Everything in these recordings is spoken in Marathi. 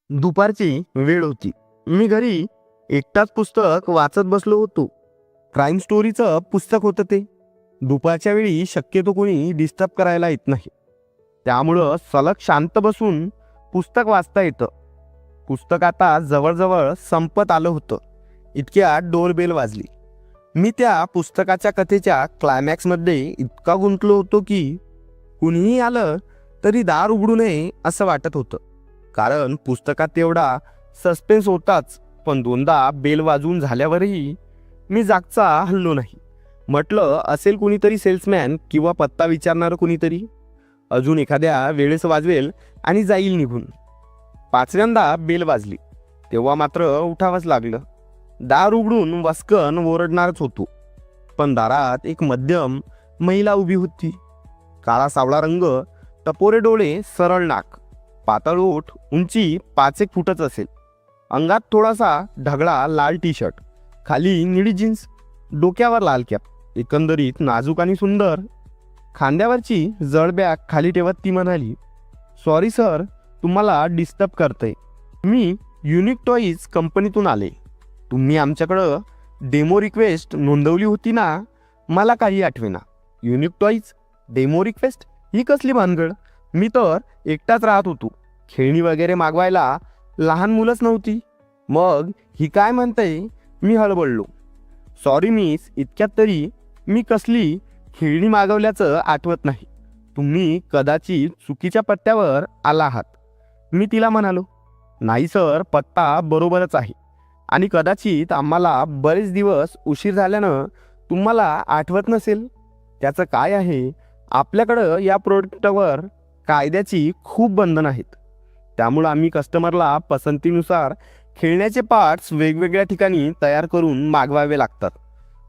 दुपारची वेळ होती. मी घरी एकटाच पुस्तक वाचत बसलो होतो. क्राईम स्टोरीचं पुस्तक होतं ते. दुपारच्या वेळी शक्यतो कोणी डिस्टर्ब करायला येत नाही. त्यामुळं सलग शांत बसून पुस्तक वाचता येतं. पुस्तक आता जवळजवळ संपत आलं होतं. इतक्यात डोरबेल वाजली. मी त्या पुस्तकाच्या कथेच्या क्लायमॅक्समध्ये इतका गुंतलो होतो की कुणीही आलं तरी दार उघडू नये असं वाटत होतं. कारण पुस्तकात तेवढा सस्पेन्स होताच. पण दोनदा बेल वाजून झाल्यावरही मी जागचा हललो नाही. म्हटलं असेल कुणीतरी सेल्समॅन किंवा पत्ता विचारणारं कुणीतरी. अजून एखाद्या वेळेस वाजवेल आणि जाईल निघून. पाचव्यांदा बेल वाजली तेव्हा मात्र उठावंच लागलं. दार उघडून वस्कन ओरडणारच होतो. पण दारात एक मध्यम महिला उभी होती. काळा सावळा रंग, टपोरे डोळे, सरळ नाक, पातळ ओठ, उंची 5-1 फूटच असेल. अंगात थोडासा ढगळा लाल टी शर्ट, खाली निळी जीन्स, डोक्यावर लाल कॅप. एकंदरीत नाजूक आणि सुंदर. खांद्यावरची जड बॅग खाली ठेवत ती म्हणाली, सॉरी सर, तुम्हाला डिस्टर्ब करतंय. मी युनिक टॉईज कंपनीतून आले. तुम्ही आमच्याकडं डेमो रिक्वेस्ट नोंदवली होती ना? मला काही आठवेना. युनिक टॉईज डेमो रिक्वेस्ट ही कसली भानगड? मी तर एकटाच राहत होतो. खेळणी वगैरे मागवायला लहान मुलंच नव्हती. मग ही काय म्हणते? मी हळबळलो. सॉरी मिस, इतक्यात तरी मी कसली खेळणी मागवल्याचं आठवत नाही. तुम्ही कदाचित चुकीच्या पत्त्यावर आला आहात. मी तिला म्हणालो, नाही सर, पत्ता बरोबरच आहे. आणि कदाचित आम्हाला बरेच दिवस उशीर झाल्यानं तुम्हाला आठवत नसेल. त्याचं काय आहे, आपल्याकडं या प्रोडक्टवर कायद्याची खूप बंधनं आहेत. त्यामुळं आम्ही कस्टमरला पसंतीनुसार खेळण्याचे पार्ट्स वेगवेगळ्या ठिकाणी तयार करून मागवावे लागतात.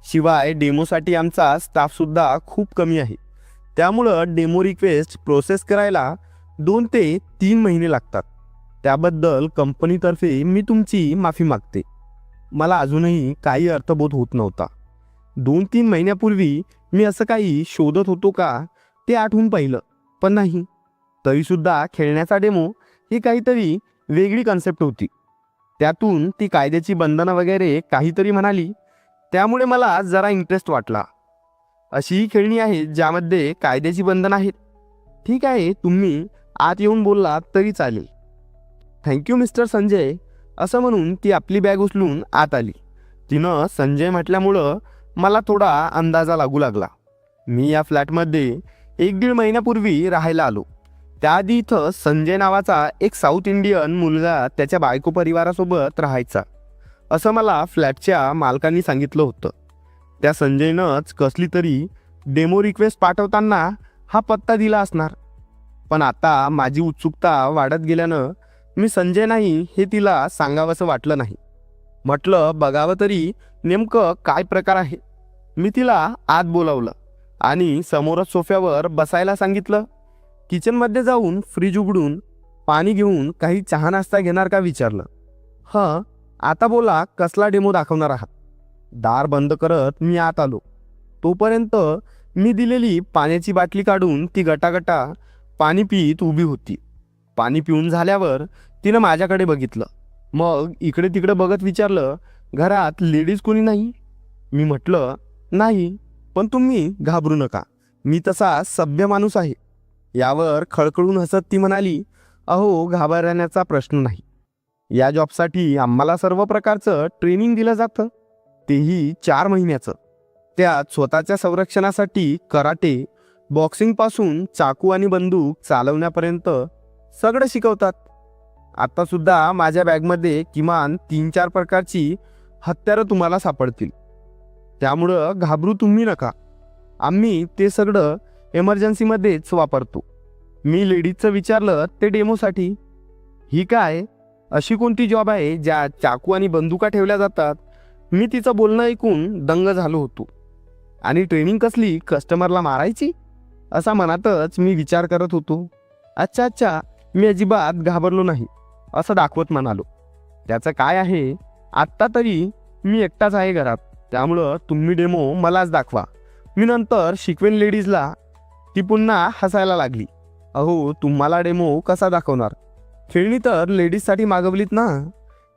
शिवाय डेमोसाठी आमचा स्टाफसुद्धा खूप कमी आहे. त्यामुळं डेमो रिक्वेस्ट प्रोसेस करायला 2 ते 3 महिने लागतात. त्याबद्दल कंपनीतर्फे मी तुमची माफी मागते. मला अजूनही काही अर्थबोध होत नव्हता. 2-3 महिन्यापूर्वी मी असं काही शोधत होतो का ते आठवून पाहिलं, पण नाही. तरीसुद्धा खेळण्याचा डेमो ही काहीतरी वेगळी कन्सेप्ट होती. त्यातून ती कायद्याची बंधनं वगैरे काहीतरी म्हणाली. त्यामुळे मला जरा इंटरेस्ट वाटला. अशीही खेळणी आहेत ज्यामध्ये कायद्याची बंधनं आहेत. ठीक आहे, तुम्ही आत येऊन बोललात तरी चालेल. थँक्यू मिस्टर संजय, असं म्हणून ती आपली बॅग उचलून आत आली. तिनं संजय म्हटल्यामुळं मला थोडा अंदाजा लागू लागला. मी या फ्लॅटमध्ये 1-1.5 महिन्यापूर्वी राहायला आलो. त्याआधी इथं संजय नावाचा एक साऊथ इंडियन मुलगा त्याच्या बायको परिवारासोबत राहायचा, असं मला फ्लॅटच्या मालकांनी सांगितलं होतं. त्या संजयनंच कसली तरी डेमो रिक्वेस्ट पाठवताना हा पत्ता दिला असणार. पण आता माझी उत्सुकता वाढत गेल्यानं मी संजय नाही हे तिला सांगावंसं वाटलं नाही. म्हटलं बघावं तरी नेमकं काय प्रकार आहे. मी तिला आत बोलावलं आणि समोरच सोफ्यावर बसायला सांगितलं. किचनमध्ये जाऊन फ्रीज उघडून पाणी घेऊन काही चहा नाश्ता घेणार का विचारलं. हां, आता बोला, कसला डेमो दाखवणार आहात? दार बंद करत मी आत आलो. तोपर्यंत मी दिलेली पाण्याची बाटली काढून ती गटागटा पाणी पित उभी होती. पाणी पिऊन झाल्यावर तिनं माझ्याकडे बघितलं. मग इकडे तिकडे बघत विचारलं, घरात लेडीज कोणी नाही? मी म्हटलं, नाही, पण तुम्ही घाबरू नका, मी तसा सभ्य माणूस आहे. यावर खळखळून हसत ती म्हणाली, अहो, घाबरण्याचा प्रश्न नाही. या जॉबसाठी आम्हाला सर्व प्रकारचं ट्रेनिंग दिलं जातं, तेही 4 महिन्याचं. त्यात स्वतःच्या संरक्षणासाठी कराटे, बॉक्सिंगपासून चाकू आणि बंदूक चालवण्यापर्यंत सगळं शिकवतात. आत्तासुद्धा माझ्या बॅगमध्ये किमान 3-4 प्रकारची हत्यारं तुम्हाला सापडतील. त्यामुळं घाबरू तुम्ही नका. आम्ही ते सगळं एमर्जन्सीमध्येच वापरतो. मी लेडीजचं विचारलं ते डेमोसाठी. ही काय अशी कोणती जॉब आहे ज्यात चाकू आणि बंदुका ठेवल्या जातात? मी तिचं बोलणं ऐकून दंग झालो होतो. आणि ट्रेनिंग कसली, कस्टमरला मारायची? असा मनातच मी विचार करत होतो. अच्छा, मी अजिबात घाबरलो नाही असं दाखवत म्हणालो. त्याचं काय आहे, आत्ता तरी मी एकटाच आहे घरात, त्यामुळं तुम्ही डेमो मलाच दाखवा, मी नंतर शिकवेन लेडीजला. ती पुन्हा हसायला लागली. अहो, तुम्हाला डेमो कसा दाखवणार? खेळणी तर लेडीजसाठी मागवलीत ना.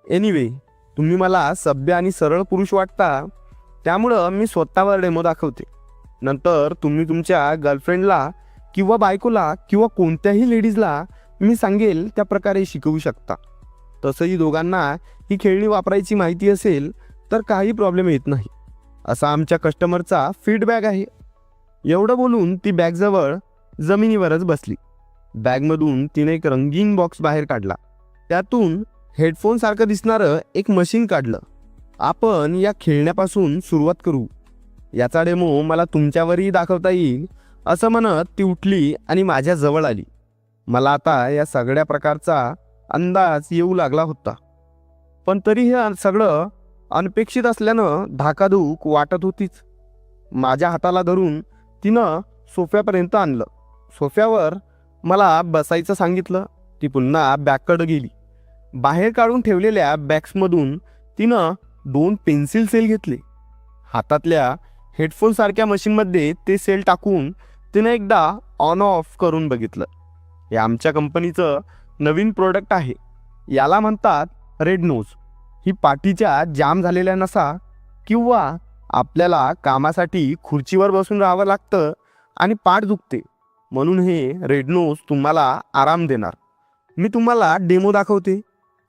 एनिवे, तुम्ही मला सभ्य आणि सरळ पुरुष वाटता, त्यामुळं मी स्वतःवर डेमो दाखवते. नंतर तुम्ही तुमच्या गर्लफ्रेंडला किंवा बायकोला किंवा कोणत्याही लेडीजला मी सांगेल त्या प्रकारे शिकवू शकता. तसंही दोघांना ही खेळणी वापरायची माहिती असेल तर काही प्रॉब्लेम येत नाही, असा आमच्या कस्टमरचा फीडबॅक आहे. एवढं बोलून ती बॅगजवळ जमिनीवरच बसली. बॅगमधून तिने एक रंगीन बॉक्स बाहेर काढला. त्यातून हेडफोनसारखं दिसणारं एक मशीन काढलं. आपण या खेळण्यापासून सुरुवात करू. याचा डेमो मला तुमच्यावरही दाखवता येईल, असं म्हणत ती उठली आणि माझ्या जवळ आली. मला आता या सगळ्या प्रकारचा अंदाज येऊ लागला होता, पण तरी हे सगळं अनपेक्षित असल्यानं धाकाधूक वाटत होतीच. माझ्या हाताला धरून तिनं सोफ्यापर्यंत आणलं. सोफ्यावर मला बसायचं सांगितलं. ती पुन्हा बॅगकडं गेली. बाहेर काढून ठेवलेल्या बॅग्समधून तिनं 2 पेन्सिल सेल घेतले. हातातल्या हेडफोनसारख्या मशीनमध्ये ते सेल टाकून तिनं एकदा ऑन ऑफ करून बघितलं. हे आमच्या कंपनीचं नवीन प्रोडक्ट आहे. याला म्हणतात रेड नोज. ही पाठीच्या जाम झालेल्या नसा किंवा आपल्याला कामासाठी खुर्चीवर बसून राहावं लागतं आणि पाठ दुखते, म्हणून हे रेड नोज तुम्हाला आराम देणार. मी तुम्हाला डेमो दाखवते.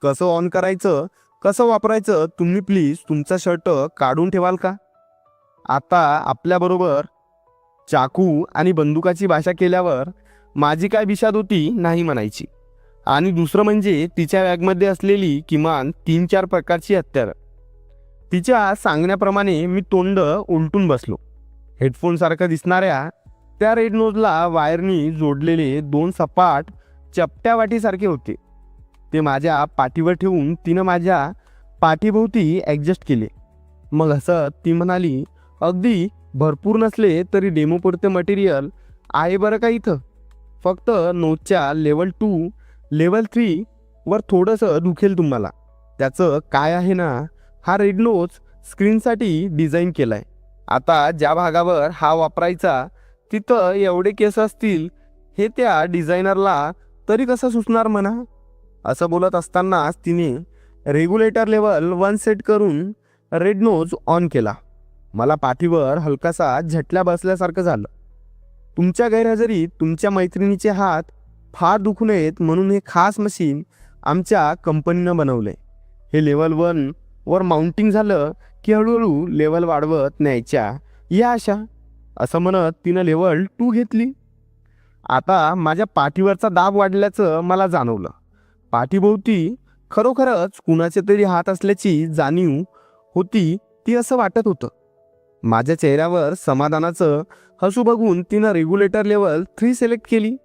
कसं ऑन करायचं, कसं वापरायचं. तुम्ही प्लीज तुमचा शर्ट काढून ठेवाल का? आता आपल्याबरोबर चाकू आणि बंदुकाची भाषा केल्यावर माझी काय विषाद होती नाही म्हणायची. आणि दुसरं म्हणजे तिच्या बॅगमध्ये असलेली किमान 3-4 प्रकारची हत्यारं. तिच्या सांगण्याप्रमाणे मी तोंड उलटून बसलो. हेडफोनसारखं दिसणाऱ्या त्या रेड नोजला वायरनी जोडलेले 2 सपाट चपट्या वाटीसारखे होते. ते माझ्या पाठीवर ठेवून तिनं माझ्या पाठीभोवती ॲडजस्ट केले. मग हसत ती म्हणाली, अगदी भरपूर नसले तरी डेमोपुरते मटेरियल आहे बरं का इथं. फक्त नोजच्या लेवल 2 लेवल 3 वर थोडंसं दुखेल तुम्हाला. त्याचं काय आहे ना, हा रेड नोज स्क्रीनसाठी डिझाईन केला आहे. आता ज्या भागावर हा वापरायचा तिथं एवढे केस असतील, हे त्या डिझायनरला तरी कसं सुचणार म्हणा. असं बोलत असतानाच तिने रेग्युलेटर लेवल 1 सेट करून रेड नोज ऑन केला. मला पाठीवर हलकासा झटल्या बसल्यासारखं झालं. तुमच्या गैरहजेरीत तुमच्या मैत्रिणीचे हात फार दुखू नयेत म्हणून हे खास मशीन आमच्या कंपनीनं बनवलंय. हे लेवल 1 वर माउंटिंग झालं की हळूहळू लेवल वाढवत न्यायच्या या आशा. असं म्हणत तिनं लेवल 2 घेतली. आता माझ्या पाठीवरचा दाब वाढल्याचं मला जाणवलं. पाठीभोवती खरोखरच कुणाचे तरी हात असल्याची जाणीव होती ती असं वाटत होतं. माझ्या चेहऱ्यावर समाधानाचं हसू बघून तिनं रेग्युलेटर लेवल 3 सिलेक्ट केली.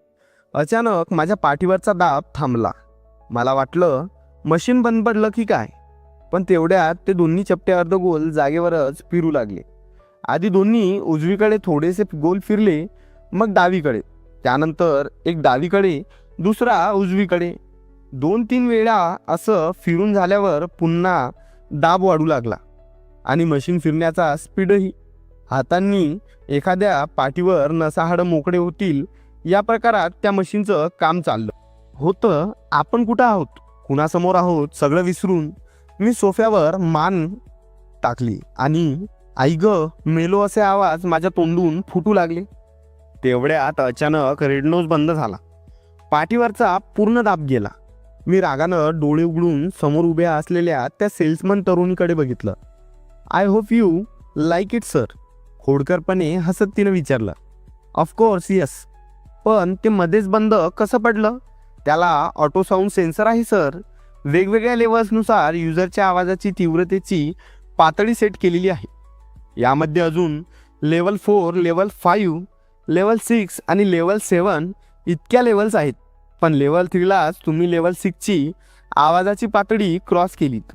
अचानक माझ्या पाठीवरचा दाब थांबला. मला वाटलं मशीन बंद पडलं की काय, पण तेवढ्यात ते दोन्ही चपटे अर्धगोल जागेवरच फिरू लागले. आधी दोन्ही उजवीकडे थोडेसे गोल फिरले, मग डावीकडे, त्यानंतर एक डावीकडे, दुसरा उजवीकडे. 2-3 वेळा असं फिरून झाल्यावर पुन्हा दाब वाढू लागला आणि मशीन फिरण्याचा स्पीडही. हातांनी एखाद्या पाठीवर नसाहाडं मोकळे होतील या प्रकारात त्या मशीनचं काम चाललं होतं. आपण कुठं आहोत, कुणासमोर आहोत सगळं विसरून मी सोफ्यावर मान टाकली आणि आई ग मेलो असे आवाज माझ्या तोंडून फुटू लागले. तेवढ्यात अचानक रेड नोज बंद झाला. पाठीवरचा पूर्ण दाब गेला. मी रागानं डोळे उघडून समोर उभ्या असलेल्या त्या सेल्समन तरुणीकडे बघितलं. I hope you like it sir, खोडकरपणे हसत तिनं विचारलं. ऑफकोर्स यस, पण ते मध्येच बंद कसं पडलं? त्याला ऑटो साऊंड सेन्सर आहे सर. वेगवेगळ्या लेवल्सनुसार युजरच्या आवाजाची तीव्रतेची पातळी सेट केलेली आहे. यामध्ये अजून लेवल 4, लेवल 5, लेवल 6 आणि लेवल 7 इतक्या लेवल्स आहेत. पण लेवल 3लाच तुम्ही लेवल 6ची आवाजाची पातळी क्रॉस केलीत.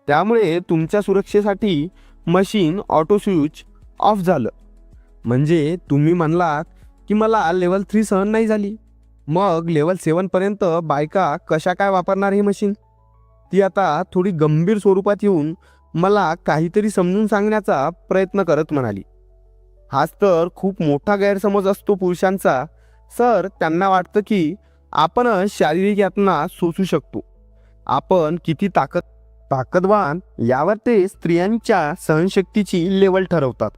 त्यामुळे तुमच्या सुरक्षेसाठी मशीन ऑटो स्विच ऑफ झालं. म्हणजे तुम्ही म्हणलात की मला लेवल 3 सहन नाही झाली, मग लेवल 7पर्यंत बायका कशा काय वापरणार ही मशीन? ती आता थोडी गंभीर स्वरूपात येऊन मला काहीतरी समजून सांगण्याचा प्रयत्न करत म्हणाली. हाच तर खूप मोठा गैरसमज असतो पुरुषांचा सर. त्यांना वाटतं की आपण शारीरिक यातना सोसू शकतो. आपण किती ताकदवान यावर ते स्त्रियांच्या सहनशक्तीची लेवल ठरवतात.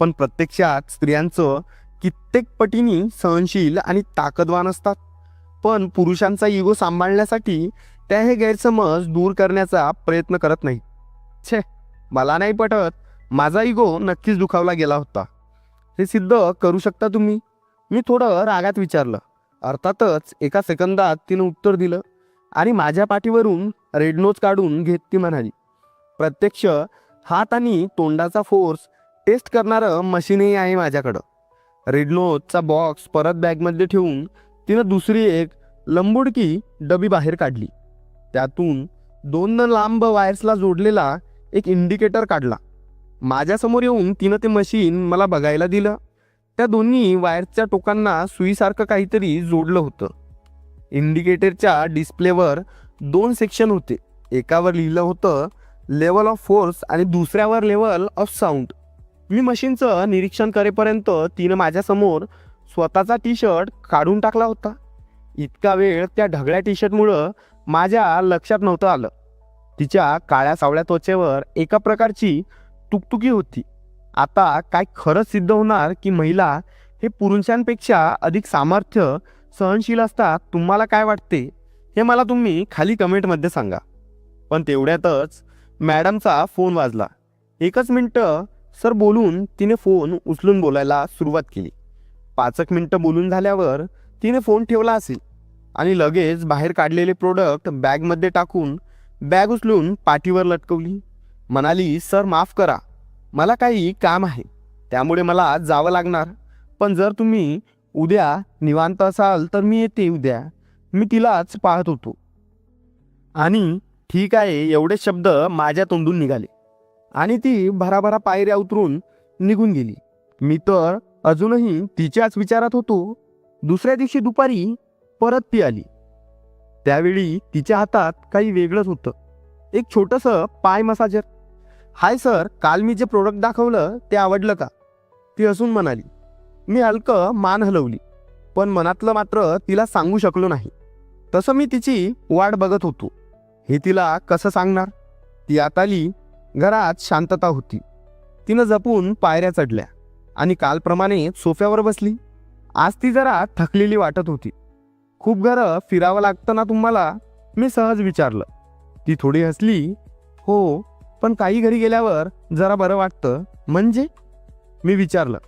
पण प्रत्यक्षात स्त्रियांचं कित्येक पटीने सहनशील आणि ताकदवान असतात. पण पुरुषांचा इगो सांभाळण्यासाठी त्या हे गैरसमज दूर करण्याचा प्रयत्न करत नाही. छे, मला नाही पटत. माझा इगो नक्कीच दुखावला गेला होता. हे सिद्ध करू शकता तुम्ही? मी थोडं रागात विचारलं. अर्थातच एका सेकंदात तिनं उत्तर दिलं आणि माझ्या पाठीवरून रेड नोज काढून घेत ती म्हणाली, प्रत्यक्ष हात आणि तोंडाचा फोर्स टेस्ट करणारं मशीनही आहे माझ्याकडं. रेड नोजचा बॉक्स परत बॅगमध्ये ठेवून तिनं दुसरी एक लंबुडकी डबी बाहेर काढली. त्यातून 2 लांब वायर्सला जोडलेला एक इंडिकेटर काढला. माझ्यासमोर येऊन तिनं ते मशीन मला बघायला दिलं. त्या दोन्ही वायर्सच्या टोकांना सुईसारखं काहीतरी जोडलं होतं. इंडिकेटरच्या डिस्प्लेवर 2 सेक्शन होते. एकावर लिहिलं होतं लेवल ऑफ फोर्स आणि दुसऱ्यावर लेवल ऑफ साऊंड. मी मशीनचं निरीक्षण करेपर्यंत तिनं माझ्यासमोर स्वतःचा टी शर्ट काढून टाकला होता. इतका वेळ त्या ढगळ्या टी शर्टमुळं माझ्या लक्षात नव्हतं आलं. तिच्या काळ्या सावळ्या त्वचेवर एका प्रकारची तुकतुकी होती. आता काय खरंच सिद्ध होणार की महिला हे पुरुषांपेक्षा अधिक सामर्थ्य सहनशील असतात? तुम्हाला काय वाटते हे मला तुम्ही खाली कमेंटमध्ये सांगा. पण तेवढ्यातच मॅडमचा फोन वाजला. 1 मिनिटं सर बोलून तिने फोन उचलून बोलायला सुरुवात केली. 5 मिनिटं बोलून झाल्यावर तिने फोन ठेवला असेल आणि लगेच बाहेर काढलेले प्रोडक्ट बॅगमध्ये टाकून बॅग उचलून पाठीवर लटकवली. म्हणाली, सर माफ करा, मला काही काम आहे त्यामुळे मला जावं लागणार. पण जर तुम्ही उद्या निवांत असाल तर मी येते उद्या. मी तिलाच पाहत होतो आणि ठीक आहे एवढे शब्द माझ्या तोंडून निघाले आणि ती भराभरा पायऱ्या उतरून निघून गेली. मी तर अजूनही तिच्याच विचारात होतो. दुसऱ्या दिवशी दुपारी परत ती आली. त्यावेळी तिच्या हातात काही वेगळंच होतं. एक छोटंसं पाय मसाजर. हाय सर, काल मी जे प्रोडक्ट दाखवलं ते आवडलं का? ती हसून म्हणाली. मी हलकं मान हलवली, पण मनातलं मात्र तिला सांगू शकलो नाही. तसं मी तिची वाट बघत होतो. हे तिला कसं सांगणार? ती आत आली. घरात शांतता होती. तिनं जपून पायऱ्या चढल्या आणि कालप्रमाणे सोफ्यावर बसली. आज ती जरा थकलेली वाटत होती. खूप घरं फिरावं लागतं ना तुम्हाला? मी सहज विचारलं. ती थोडी हसली. हो, पण काही घरी गेल्यावर जरा बरं वाटतं. म्हणजे? मी विचारलं.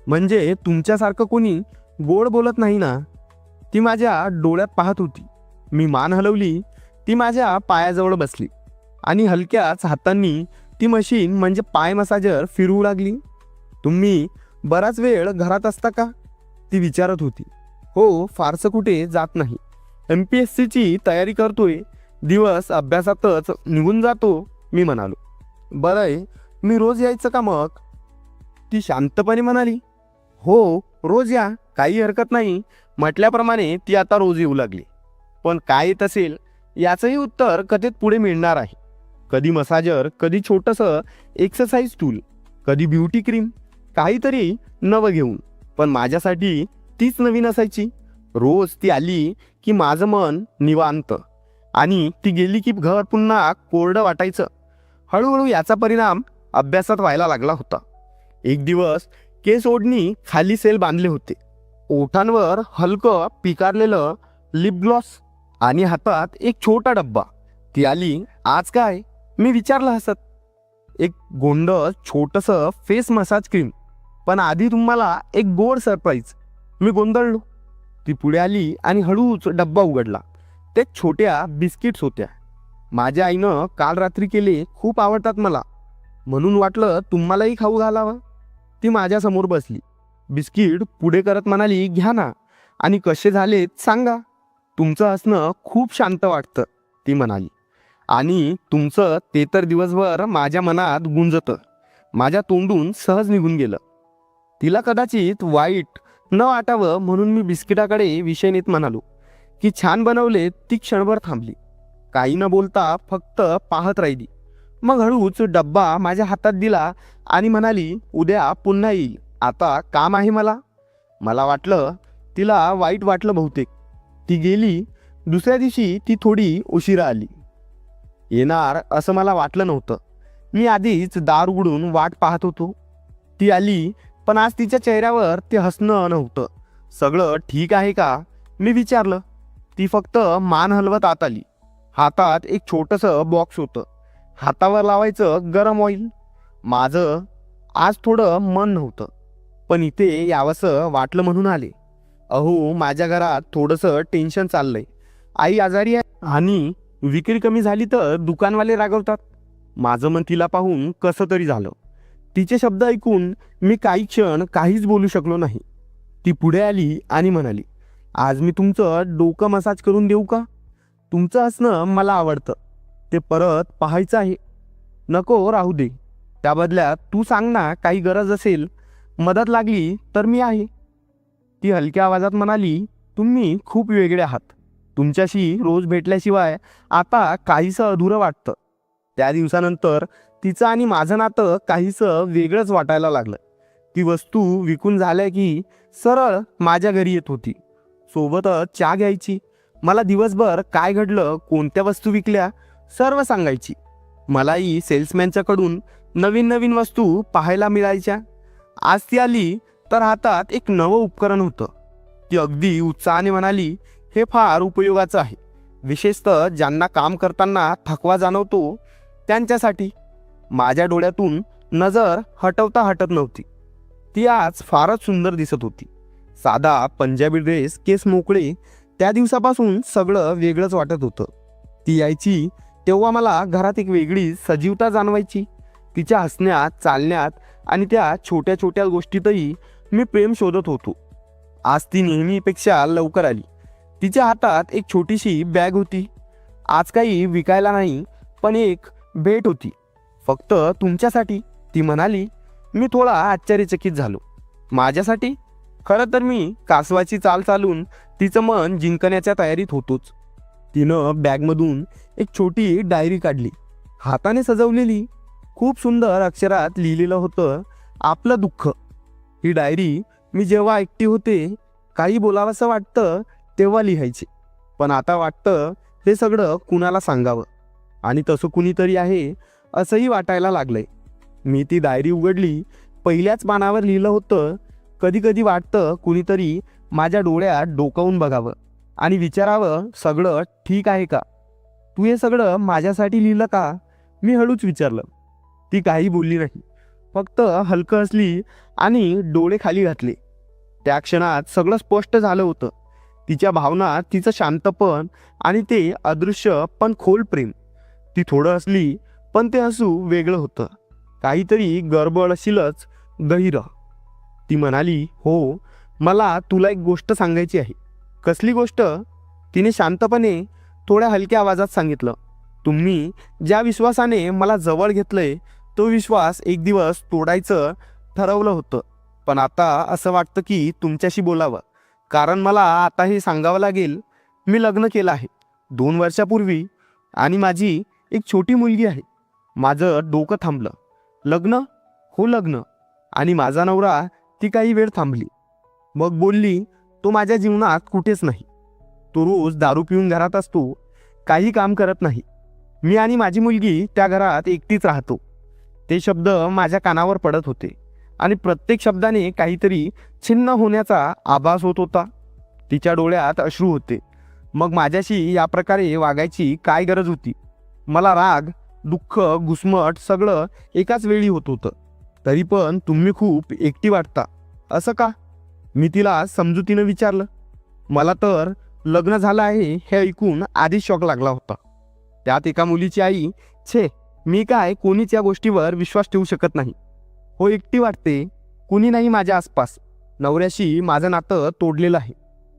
म्हणजे तुमच्यासारखं कोणी गोड बोलत नाही ना? ती माझ्या डोळ्यात पाहत होती. मी मान हलवली. ती माझ्या पायाजवळ बसली आणि हलक्याच हातांनी ती मशीन म्हणजे पाय मसाजर फिरवू लागली. तुम्ही बराच वेळ घरात असता का? ती विचारत होती. हो, फारसं कुठे जात नाही. MPSCची तयारी करतोय. दिवस अभ्यासातच निघून जातो, मी म्हणालो. बरं आहे, मी रोज यायचं का मग? ती शांतपणे म्हणाली. हो, रोज या, काही हरकत नाही. म्हटल्याप्रमाणे ती आता रोज येऊ लागली. पण काय येत असेल याचंही उत्तर कथेत पुढे मिळणार आहे. कधी मसाजर, कधी छोटंसं एक्सरसाइज टूल, कधी ब्युटी क्रीम, काहीतरी नवं घेऊन. पण माझ्यासाठी तीच नवीन असायची. रोज ती आली की माझं मन निवांत आणि ती गेली की घर पुन्हा कोरडं वाटायचं. हळूहळू याचा परिणाम अभ्यासात व्हायला लागला होता. एक दिवस केस ओढणी खाली सेल बांधले होते. ओठांवर हलकं पिकारलेलं लिप ग्लॉस आणि हातात एक छोटा डब्बा. ती आली. आज काय? मी विचारलं हसत. एक गोंडस छोटंसं फेस मसाज क्रीम. पण आधी तुम्हाला एक गोड सरप्राईज. मी गोंधळलो. ती पुढे आली आणि हळूच डब्बा उघडला. ते छोट्या बिस्किट्स होत्या. माझ्या आईनं काल रात्री केले, खूप आवडतात मला, म्हणून वाटलं तुम्हालाही खाऊ घालावं. ती माझ्यासमोर बसली. बिस्किट पुढे करत म्हणाली, घ्या ना आणि कसे झालेत सांगा. तुमचं हसणं खूप शांत वाटतं, ती म्हणाली. आणि तुमचं ते तर दिवसभर माझ्या मनात गुंजतं. माझ्या तोंडून सहज निघून गेलं. तिला कदाचित वाईट न वाटावं म्हणून मी बिस्किटाकडे विषय नेत म्हणालो की छान बनवले. ती क्षणभर थांबली. काही न बोलता फक्त पाहत राहिली. मग हळूच डब्बा माझ्या हातात दिला आणि म्हणाली, उद्या पुन्हा येईल, आता काम आहे मला. मला वाटलं तिला वाईट वाटलं बहुतेक. ती गेली. दुसऱ्या दिवशी ती थोडी उशिरा आली. येणार असं मला वाटलं नव्हतं. मी आधीच दार उघडून वाट पाहत होतो. ती आली, पण आज तिच्या चेहऱ्यावर ते हसणं नव्हतं. सगळं ठीक आहे का मी विचारलं. ती फक्त मान हलवत आत आली. हातात एक छोटंसं बॉक्स होतं. हातावर लावायचं गरम ऑइल. माझं आज थोडं मन नव्हतं, पण इथे यावंसं वाटलं म्हणून आले. अहो, माझ्या घरात थोडंसं टेन्शन चाललंय. आई आजारी आहे आणि विक्री कमी झाली तर दुकानवाले रागवतात. माझं मन तिला पाहून कसं तरी झालं. तिचे शब्द ऐकून मी काही क्षण काहीच बोलू शकलो नाही. ती पुढे आली आणि म्हणाली, आज मी तुमचं डोकं मसाज करून देऊ का? तुमचं हसणं मला आवडतं, ते परत पाहायचं आहे. नको राहू दे. त्या बदल्यात तू सांग ना, काही गरज असेल, मदत लागली तर मी आहे. ती हलक्या आवाजात म्हणाली, तुम्ही खूप वेगळे आहात. तुमच्याशी रोज भेटल्याशिवाय आता काहीसं अधुरं वाटतं. त्या दिवसानंतर तिचं आणि माझं नातं काहीसं वेगळंच वाटायला लागलं. ती वस्तू विकून झाल्या की सरळ माझ्या घरी येत होती. सोबतच चहा घ्यायची. मला दिवसभर काय घडलं, कोणत्या वस्तू विकल्या, सर्व सांगायची. मलाही सेल्समॅनच्याकडून नवीन नवीन वस्तू पाहायला मिळायच्या. आज ती आली तर हातात एक नवं उपकरण होतं. ती अगदी उत्साहाने म्हणाली, हे फार उपयोगाचं आहे, विशेषतः ज्यांना काम करताना थकवा जाणवतो त्यांच्यासाठी. माझ्या डोळ्यातून नजर हटवता हटत नव्हती. ती आज फारच सुंदर दिसत होती. साधा पंजाबी ड्रेस, केस मोकळे. त्या दिवसापासून सगळं वेगळंच वाटत होतं. ती यायची तेव्हा मला घरात एक वेगळी सजीवता जाणवायची. तिच्या हसण्यात, चालण्यात आणि त्या छोट्या छोट्या गोष्टीतही मी प्रेम शोधत होतो. आज ती नेहमीपेक्षा लवकर आली. तिच्या हातात एक छोटीशी बॅग होती. आज काही विकायला नाही, पण एक भेट होती, फक्त तुमच्यासाठी, ती म्हणाली. मी थोडा आश्चर्यचकित झालो. माझ्यासाठी? खरं तर मी कासवाची चाल चालून तिचं मन जिंकण्याच्या तयारीत होतोच. तिनं बॅगमधून एक छोटी डायरी काढली, हाताने सजवलेली. खूप सुंदर अक्षरात लिहिलेलं होतं, आपलं दुःख. ही डायरी मी जेव्हा एकटी होते, काही बोलावंसं वाटतं तेव्हा लिहायची. पण आता वाटतं हे सगळं कुणाला सांगावं, आणि तसं कुणीतरी आहे असंही वाटायला लागलंय. मी ती डायरी उघडली. पहिल्याच पानावर लिहिलं होतं, कधी कधी वाटतं कुणीतरी माझ्या डोळ्यात डोकावून बघावं आणि विचारावं, सगळं ठीक आहे का? तू हे सगळं माझ्यासाठी लिहिलं का? मी हळूच विचारलं. ती काही बोलली नाही, फक्त हलकं हसली आणि डोळे खाली घातले. त्या क्षणात सगळं स्पष्ट झालं होतं. तिच्या भावना, तिचं शांतपण आणि ते अदृश्य पण खोल प्रेम. ती थोडं हसली, पण ते हसू वेगळं होतं. काहीतरी गडबड असेलच, गहिरं. ती म्हणाली, हो, मला तुला एक गोष्ट सांगायची आहे. कसली गोष्ट? तिने शांतपणे, थोड्या हलक्या आवाजात सांगितलं. तुम्ही ज्या विश्वासाने मला जवळ घेतलंय, तो विश्वास एक दिवस तोडायचं ठरवलं होतं. पण आता असं वाटतं की तुमच्याशी बोलावं, कारण मला आता हे सांगावं लागेल. मी लग्न केलं आहे 2 वर्षापूर्वी आणि माझी एक छोटी मुलगी आहे. माझं डोकं थांबलं. लग्न? हो, लग्न. आणि माझा नवरा? ती काही वेळ थांबली, मग बोलली, तो माझ्या जीवनात कुठेच नाही. तो रोज दारू पिऊन घरात असतो, काही काम करत नाही. मी आणि माझी मुलगी त्या घरात एकटीच राहतो. ते शब्द माझ्या कानावर पडत होते आणि प्रत्येक शब्दाने काहीतरी छिन्न होण्याचा आभास होत होता. तिच्या डोळ्यात अश्रू होते. मग माझ्याशी या प्रकारे वागायची काय गरज होती? मला राग, दुःख, घुसमट सगळं एकाच वेळी होत होतं. तरी पण तुम्ही खूप एकटी वाटता, असं का? मी तिला समजुतीनं विचारलं. मला तर लग्न झालं आहे हे ऐकून आधीच शॉक लागला होता. त्यात एका मुलीची आई, छे, मी काय कोणीच या गोष्टीवर विश्वास ठेवू शकत नाही. हो, एकटी वाटते, कुणी नाही माझ्या आसपास. नवऱ्याशी माझं नातं तोडलेलं आहे,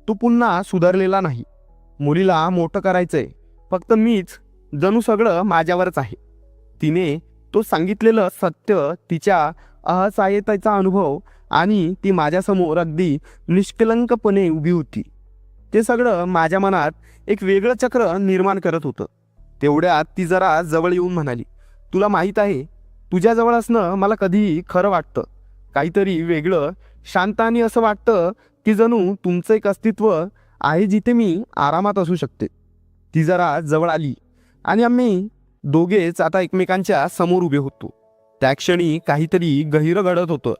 तो पुन्हा सुधारलेला नाही. मुलीला मोठं करायचंय, फक्त मीच, जणू सगळं माझ्यावरच आहे. तिने तो सांगितलेलं सत्य, तिच्या असहाय्यतेचा अनुभव, आणि ती माझ्यासमोर अगदी निष्कलंकपणे उभी होती. ते सगळं माझ्या मनात एक वेगळं चक्र निर्माण करत होतं. तेवढ्यात ती जरा जवळ येऊन म्हणाली, तुला माहीत आहे, तुझ्याजवळ असणं मला कधीही खरं वाटतं. काहीतरी वेगळं, शांत, आणि असं वाटतं की जणू तुमचं एक अस्तित्व आहे जिथे मी आरामात असू शकते. ती जरा जवळ आली आणि आम्ही दोघेच आता एकमेकांच्या समोर उभे होतो. त्या क्षणी काहीतरी गहिरं घडत होतं.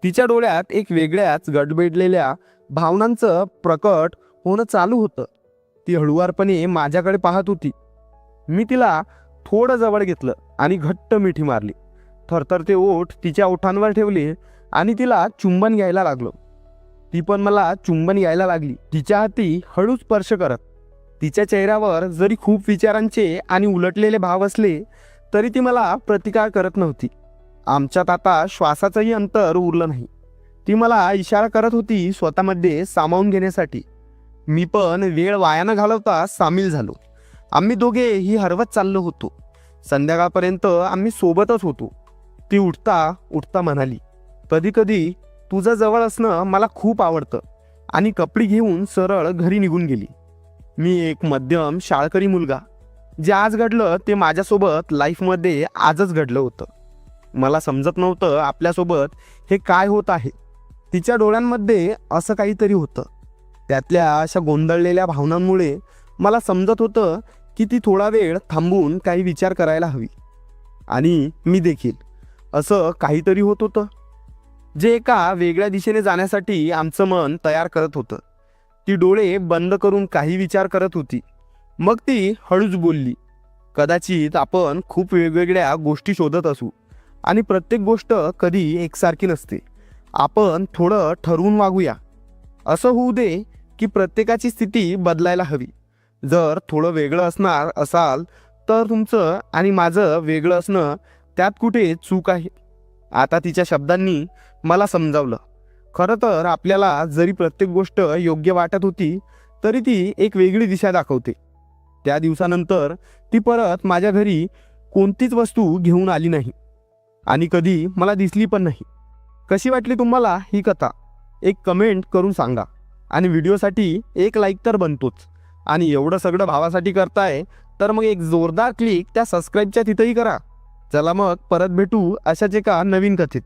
तिच्या डोळ्यात एक वेगळ्याच गडबडलेल्या भावनांचं प्रकट होणं चालू होतं. ती हळुवारपणे माझ्याकडे पाहत होती. मी तिला थोडं जवळ घेतलं आणि घट्ट मिठी मारली. थरथरते ओठ तिच्या ओठांवर ठेवले आणि तिला चुंबन घ्यायला लागलो. ती पण मला चुंबन घ्यायला लागली, तिच्या हाती हळू स्पर्श करत. तिच्या चेहऱ्यावर जरी खूप विचारांचे आणि उलटलेले भाव असले तरी ती मला प्रतिकार करत नव्हती. आमच्यात आता श्वासाचंही अंतर उरलं नाही. ती मला इशारा करत होती स्वतःमध्ये सामावून घेण्यासाठी. मी पण वेळ वाया न घालवता सामील झालो. आम्ही दोघेही हरवत चाललो होतो. संध्याकाळपर्यंत आम्ही सोबतच होतो. ती उठता उठता म्हणाली, कधी कधी तुझं जवळ असणं मला खूप आवडतं, आणि कपडे घेऊन सरळ घरी निघून गेली. मी एक मध्यम शाळकरी मुलगा. जे आज घडलं ते माझ्यासोबत लाईफमध्ये आजच घडलं होतं. मला समजत नव्हतं आपल्यासोबत हे काय होत आहे. तिच्या डोळ्यांमध्ये असं काहीतरी होतं. त्यातल्या अशा गोंधळलेल्या भावनांमुळे मला समजत होतं की ती थोडा वेळ थांबून काही विचार करायला हवी. आणि मी देखील. असं काहीतरी होत होतं जे एका वेगळ्या दिशेने जाण्यासाठी आमचं मन तयार करत होतं. ती डोळे बंद करून काही विचार करत होती. मग ती हळूच बोलली, कदाचित आपण खूप वेगवेगळ्या गोष्टी शोधत असू आणि प्रत्येक गोष्ट कधी एकसारखी नसते. आपण थोडं ठरवून वागूया. असं होऊ दे की प्रत्येकाची स्थिती बदलायला हवी. जर थोडं वेगळं असणार असाल तर तुमचं आणि माझं वेगळं असणं त्यात कुठे चूक आहे. आता तिच्या शब्दांनी मला समजावलं, खरं तर आपल्याला जरी प्रत्येक गोष्ट योग्य वाटत होती तरी ती एक वेगळी दिशा दाखवते. त्या दिवसानंतर ती परत माझ्या घरी कोणतीच वस्तू घेऊन आली नाही आणि कधी मला दिसली पण नाही. कशी वाटली तुम्हाला ही कथा? एक कमेंट करून सांगा. आणि व्हिडिओसाठी एक लाईक तर बनतोच. आणि एवढं सगळं भावासाठी करताय तर मग एक जोरदार क्लिक त्या सबस्क्राईबच्या तिथंही करा. चला मग परत भेटू अशाच एका नवीन कथेत.